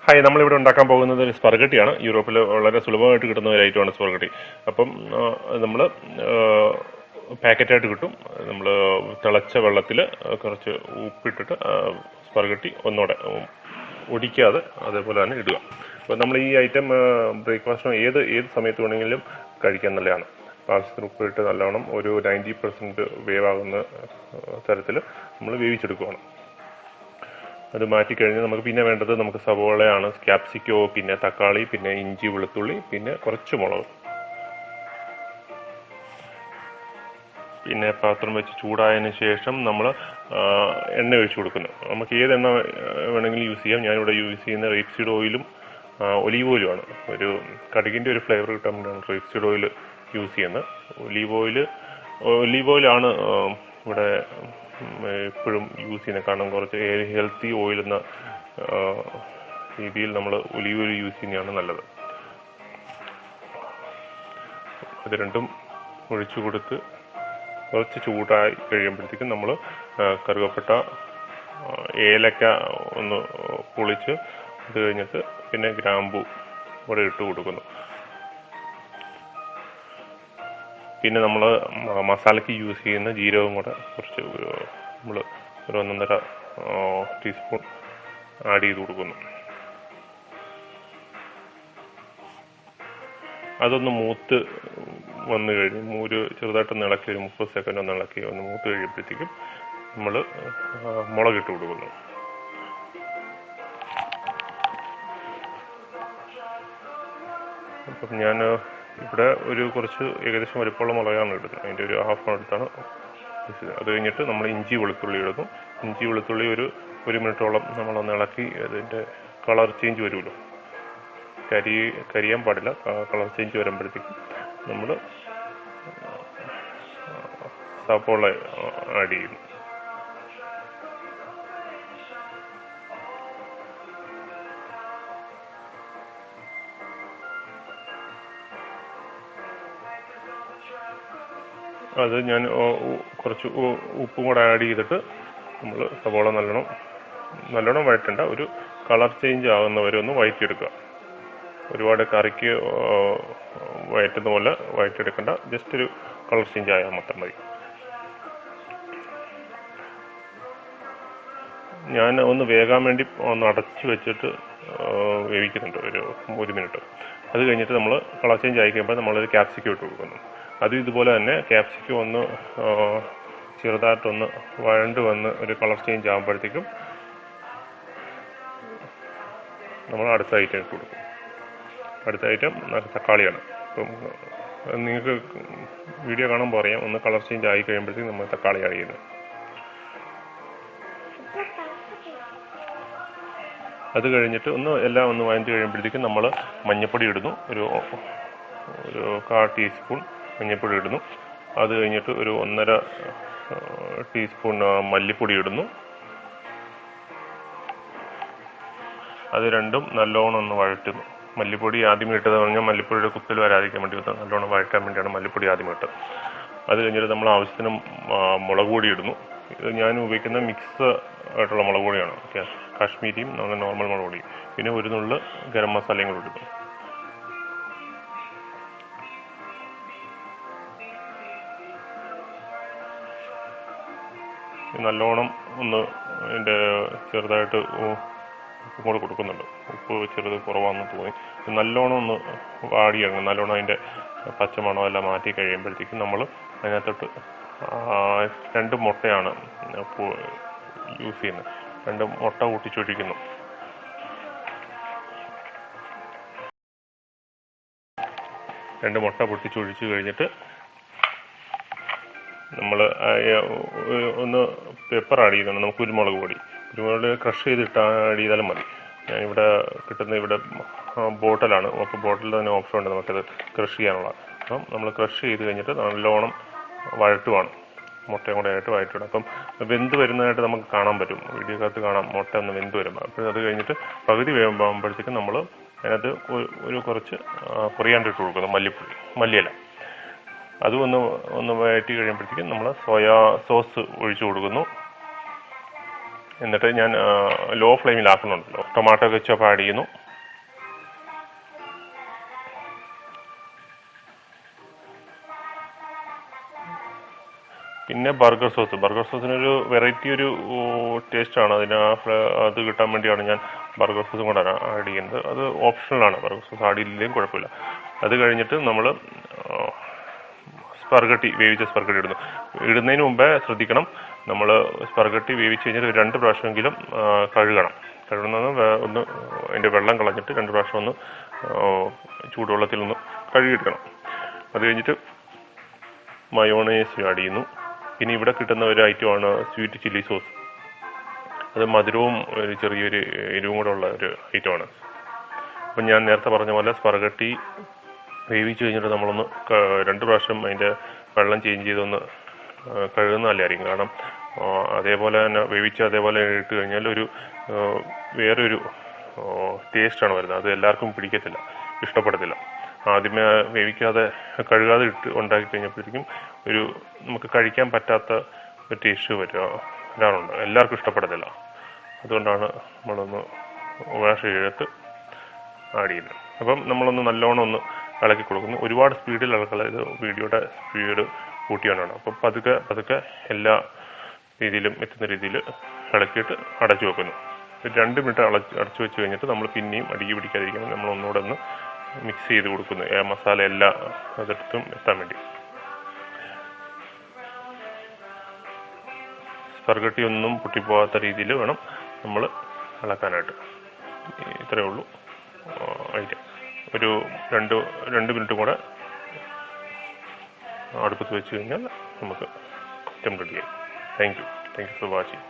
Hi, നമ്മളിവിടെ ഉണ്ടാക്കാൻ പോകുന്നത് ഒരു സ്പർഗട്ടിയാണ്. യൂറോപ്പിൽ വളരെ സുലഭമായിട്ട് കിട്ടുന്ന ഒരു ഐറ്റമാണ് സ്പർഗട്ടി. അപ്പം നമ്മൾ പാക്കറ്റായിട്ട് കിട്ടും. നമ്മൾ തിളച്ച വെള്ളത്തിൽ കുറച്ച് ഉപ്പിട്ടിട്ട് സ്പർഗട്ടി ഒന്നുകൂടെ ഒടിക്കാതെ അതേപോലെ തന്നെ ഇടുക. അപ്പോൾ നമ്മൾ ഈ ഐറ്റം ബ്രേക്ക്ഫാസ്റ്റിനോ ഏത് സമയത്ത് വേണമെങ്കിലും കഴിക്കാൻ നല്ലതാണ്. ആവശ്യത്തിന് ഉപ്പിട്ട് നല്ലവണ്ണം ഒരു 90% വേവാകുന്ന തരത്തിൽ നമ്മൾ വേവിച്ചെടുക്കുകയാണ്. അത് മാറ്റിക്കഴിഞ്ഞ് നമുക്ക് പിന്നെ വേണ്ടത് നമുക്ക് സവോളയാണ്, ക്യാപ്സിക്കോ, പിന്നെ തക്കാളി, പിന്നെ ഇഞ്ചി, വെളുത്തുള്ളി, പിന്നെ കുറച്ച് മുളക്. പിന്നെ പാത്രം വെച്ച് ചൂടായതിന് ശേഷം നമ്മൾ എണ്ണ ഒഴിച്ചു കൊടുക്കുന്നു. നമുക്ക് ഏത് എണ്ണ വേണമെങ്കിലും യൂസ് ചെയ്യാം. ഞാനിവിടെ യൂസ് ചെയ്യുന്ന റേപ്സീഡ് ഓയിലും ഒലീവ് ഓയിലുമാണ്. ഒരു കടുകിൻ്റെ ഒരു ഫ്ലേവർ കിട്ടാൻ വേണ്ടിയാണ് റേപ്സീഡ് ഓയിൽ യൂസ് ചെയ്യുന്നത്. ഒലീവ് ഓയിലാണ് ഇവിടെ എപ്പോഴും യൂസ് ചെയ്യുന്നത്. കാരണം കുറച്ച് ഹെൽത്തി ഓയിൽ എന്ന രീതിയിൽ നമ്മൾ ഒലീവ് ഓയിൽ യൂസ് ചെയ്യുന്നതാണ് നല്ലത്. അത് രണ്ടും ഒഴിച്ചു കൊടുത്ത് കുറച്ച് ചൂടായി കഴിയുമ്പോഴത്തേക്കും നമ്മൾ കറുകപ്പട്ട, ഏലക്ക ഒന്ന് പൊളിച്ച് അത് കഴിഞ്ഞിട്ട് പിന്നെ ഗ്രാമ്പു ഇവിടെ ഇട്ട് കൊടുക്കുന്നു. പിന്നെ നമ്മൾ മസാലയ്ക്ക് യൂസ് ചെയ്യുന്ന ജീരകം കൂടെ കുറച്ച് നമ്മൾ ഒരു 1.5 ടീസ്പൂൺ ആഡ് ചെയ്ത് കൊടുക്കുന്നു. അതൊന്ന് മൂത്ത് വന്നു കഴിഞ്ഞ് ചെറുതായിട്ടൊന്ന് ഇളക്കി ഒരു 30 സെക്കൻഡ് ഒന്ന് ഇളക്കി ഒന്ന് മൂത്ത് കഴിയുമ്പോഴത്തേക്കും നമ്മൾ മുളകിട്ട് കൊടുക്കുന്നു. അപ്പം ഞാൻ ഇവിടെ കുറച്ച് ഏകദേശം വലിപ്പമുള്ള മുളകാണ് ഇടുന്നത്. അതിൻ്റെ ഒരു ഹാഫ് എടുത്താണ്. അത് കഴിഞ്ഞിട്ട് നമ്മൾ ഇഞ്ചി വെളുത്തുള്ളി ഇടുന്നു. ഇഞ്ചി വെളുത്തുള്ളി ഒരു മിനിറ്റോളം നമ്മളൊന്ന് ഇളക്കി അതിൻ്റെ കളർ ചേഞ്ച് വരുമല്ലോ, കരിയാൻ പാടില്ല. കളർ ചേഞ്ച് വരുമ്പോഴത്തേക്കും നമ്മൾ സവോള ആഡ് ചെയ്യുന്നു. അത് ഞാൻ കുറച്ച് ഉപ്പും കൂടെ ആഡ് ചെയ്തിട്ട് നമ്മൾ സവോള നല്ലോണം വഴറ്റണ്ട, ഒരു കളർ ചേഞ്ച് ആകുന്നവരെ ഒന്ന് വഴറ്റിയെടുക്കുക. ഒരുപാട് കറിക്ക് വഴറ്റുന്ന പോലെ വഴറ്റിയെടുക്കണ്ട, ജസ്റ്റ് ഒരു കളർ ചേഞ്ച് ആയാൽ മാത്രം മതി. ഞാൻ ഒന്ന് വേകാൻ വേണ്ടി ഒന്ന് അടച്ച് വെച്ചിട്ട് വേവിക്കുന്നുണ്ട് ഒരു മിനിറ്റ്. അത് കഴിഞ്ഞിട്ട് നമ്മൾ കളർ ചേഞ്ച് ആയി കഴിയുമ്പോൾ നമ്മളൊരു ക്യാപ്സിക്കം ഇട്ട് കൊടുക്കുന്നു. അതും ഇതുപോലെ തന്നെ ക്യാപ്സിക്കം ഒന്ന് ചെറുതായിട്ടൊന്ന് വഴണ്ട് വന്ന് ഒരു കളർ ചേഞ്ച് ആകുമ്പോഴത്തേക്കും നമ്മൾ അടുത്ത ഐറ്റം ഇട്ട് കൊടുക്കും. അടുത്ത ഐറ്റം തക്കാളിയാണ്. അപ്പം നിങ്ങൾക്ക് വീഡിയോ കാണുമ്പോൾ അറിയാം, ഒന്ന് കളർ ചേഞ്ച് ആയി കഴിയുമ്പോഴത്തേക്കും നമ്മൾ തക്കാളി ആഡ് ചെയ്യുന്നത്. അത് കഴിഞ്ഞിട്ട് എല്ലാം ഒന്ന് വഴറ്റി കഴിയുമ്പോഴത്തേക്കും നമ്മൾ മഞ്ഞൾപ്പൊടി ഇടുന്നു. ഒരു 1/4 ടീസ്പൂൺ മഞ്ഞൾപ്പൊടി ഇടുന്നു. അത് കഴിഞ്ഞിട്ട് ഒരു 1.5 ടീസ്പൂൺ മല്ലിപ്പൊടി ഇടുന്നു. അത് രണ്ടും നല്ലോണം ഒന്ന് വഴറ്റുന്നു. മല്ലിപ്പൊടി ആദ്യം ഇട്ടതെന്ന് പറഞ്ഞാൽ മല്ലിപ്പൊടിയുടെ കുത്തൽ വരാതിരിക്കാൻ വേണ്ടി നല്ലോണം വഴറ്റാൻ വേണ്ടിയാണ് മല്ലിപ്പൊടി ആദ്യം ഇട്ടത്. അത് കഴിഞ്ഞിട്ട് നമ്മൾ ആവശ്യത്തിന് മുളക് പൊടി ഇടുന്നു. ഇത് ഞാൻ ഉപയോഗിക്കുന്ന മിക്സ് ആയിട്ടുള്ള മുളക് പൊടിയാണ്. കാശ്മീരിയും നമ്മുടെ നോർമൽ മുളക് പൊടിയും, പിന്നെ ഒരു നുള്ള് ഗരം മസാലയും കൂടി ഇടുന്നു. നല്ലോണം ഒന്ന് അതിൻ്റെ ചെറുതായിട്ട് ഉപ്പും കൂടെ കൊടുക്കുന്നുണ്ട്. ഉപ്പ് ചെറുത് കുറവാണെന്ന് തോന്നി. നല്ലോണം ഒന്ന് വാടിയിറങ്ങും. നല്ലോണം അതിൻ്റെ പച്ചമണമെല്ലാം മാറ്റി കഴിയുമ്പോഴത്തേക്കും നമ്മൾ അതിനകത്തോട്ട് 2 മുട്ടയാണ് യൂസ് ചെയ്യുന്നത്. 2 മുട്ട പൊട്ടിച്ചൊഴിക്കുന്നു. മുട്ട പൊട്ടിച്ചൊഴിച്ച് കഴിഞ്ഞിട്ട് നമ്മൾ ഒന്ന് പെപ്പർ ആഡ് ചെയ്യുന്നുണ്ട്. നമുക്ക് കുരുമുളക് പൊടി ക്രഷ് ചെയ്തിട്ട് ആഡ് ചെയ്താലും മതി. ഞാനിവിടെ കിട്ടുന്ന ബോട്ടിലാണ്. അപ്പോൾ ബോട്ടിൽ തന്നെ ഓപ്ഷൻ ഉണ്ട് നമുക്കത് ക്രഷ് ചെയ്യാനുള്ള. അപ്പം നമ്മൾ ക്രഷ് ചെയ്ത് കഴിഞ്ഞിട്ട് നല്ലോണം വഴറ്റുവാണ്. മുട്ടയും കൂടെ ആയിട്ട് വഴറ്റിവിടും. അപ്പം വെന്ത് വരുന്നതായിട്ട് നമുക്ക് കാണാൻ പറ്റും. വീഡിയോക്കകത്ത് കാണാം മുട്ട ഒന്ന് വെന്ത് വരുമ്പോൾ. അപ്പോൾ അത് കഴിഞ്ഞിട്ട് പകുതി വേകുമ്പോഴത്തേക്കും നമ്മൾ അതിനകത്ത് കുറച്ച് കൊറിയാണ്ടർ ഇട്ട് കൊടുക്കുന്നു. മല്ലിയില. അതും ഒന്ന് വഴറ്റി കഴിയുമ്പോഴത്തേക്കും നമ്മൾ സോയാ സോസ് ഒഴിച്ചു കൊടുക്കുന്നു. എന്നിട്ട് ഞാൻ ലോ ഫ്ലെയിമിലാക്കുന്നുണ്ടല്ലോ. ടൊമാറ്റോ കെച്ചപ്പ് ആഡ് ചെയ്യുന്നു. പിന്നെ ബർഗർ സോസിനൊരു വെറൈറ്റി ഒരു ടേസ്റ്റാണ്. അത് കിട്ടാൻ വേണ്ടിയാണ് ഞാൻ ബർഗർ സോസും കൂടെ ആഡ് ചെയ്യുന്നത്. അത് ഓപ്ഷണലാണ്. ബർഗർ സോസ് ആഡ് ചെയ്തില്ലെങ്കിലും കുഴപ്പമില്ല. അത് കഴിഞ്ഞിട്ട് നമ്മൾ വേവിച്ച സ്പർഗട്ടി ഇടുന്നതിന് മുമ്പേ ശ്രദ്ധിക്കണം, നമ്മൾ സ്പർഗട്ടി വേവിച്ച് കഴിഞ്ഞിട്ട് 2 പ്രാവശ്യമെങ്കിലും കഴുകുന്നത് ഒന്ന് അതിൻ്റെ വെള്ളം കളഞ്ഞിട്ട് 2 പ്രാവശ്യം ഒന്ന് ചൂടുവെള്ളത്തിൽ ഒന്ന് കഴുകിയെടുക്കണം. അത് കഴിഞ്ഞിട്ട് മയോണൈസ് ആഡ് ചെയ്യുന്നു. പിന്നെ ഇവിടെ കിട്ടുന്ന ഒരു ഐറ്റമാണ് സ്വീറ്റ് ചില്ലി സോസ്. അത് മധുരവും ഒരു ചെറിയൊരു എരിവും കൂടെ ഉള്ള ഒരു ഐറ്റമാണ്. അപ്പം ഞാൻ നേരത്തെ പറഞ്ഞ പോലെ സ്പർഗട്ടി വേവിച്ച് കഴിഞ്ഞിട്ട് നമ്മളൊന്ന് 2 പ്രാവശ്യം അതിൻ്റെ വെള്ളം ചേഞ്ച് ചെയ്തൊന്ന് കഴുകുന്ന നല്ലതായിരിക്കും. കാരണം അതേപോലെ തന്നെ അതേപോലെ ഇട്ട് കഴിഞ്ഞാൽ വേറൊരു ടേസ്റ്റാണ് വരുന്നത്. അത് എല്ലാവർക്കും ഇഷ്ടപ്പെടത്തില്ല. ആദ്യമേ കഴുകാതെ ഉണ്ടാക്കി കഴിഞ്ഞപ്പോഴത്തേക്കും നമുക്ക് കഴിക്കാൻ പറ്റാത്ത ഒരു ടേസ്റ്റ് വരാറുണ്ട്. എല്ലാവർക്കും ഇഷ്ടപ്പെടത്തില്ല. അതുകൊണ്ടാണ് നമ്മളൊന്ന് വാഷ് ചെയ്തിട്ട് ആഡ് ചെയ്യുന്നത്. അപ്പം നമ്മളൊന്ന് നല്ലോണം ഒന്ന് ഇളക്കി കൊടുക്കുന്നു. ഒരുപാട് സ്പീഡിൽ ഇളക്കല്ല, ഇത് വീഡിയോയുടെ സ്പീഡ് കൂട്ടിയാണ്. അപ്പം പതുക്കെ എല്ലാ രീതിയിലും എത്തുന്ന രീതിയിൽ ഇളക്കിയിട്ട് അടച്ചു വെക്കുന്നു. 2 മിനിറ്റ് അടച്ചു വെച്ച് കഴിഞ്ഞിട്ട് നമ്മൾ പിന്നെയും അടിക്ക് പിടിക്കാതിരിക്കുമ്പോൾ നമ്മൾ ഒന്നുകൂടെ ഒന്ന് മിക്സ് ചെയ്ത് കൊടുക്കുന്നു, മസാല എല്ലാ അതിടത്തും എത്താൻ വേണ്ടി. സ്പർഗട്ടി ഒന്നും പൊട്ടിപ്പോകാത്ത രീതിയിൽ വേണം നമ്മൾ ഇളക്കാനായിട്ട്. ഇത്രയേ ഉള്ളൂ ഐറ്റം. ഒരു 2 മിനിറ്റ് കൂടെ അടുപ്പത്ത് വെച്ച് കഴിഞ്ഞാൽ നമുക്ക് ഐറ്റം റെഡിയായി. Thank you for watching.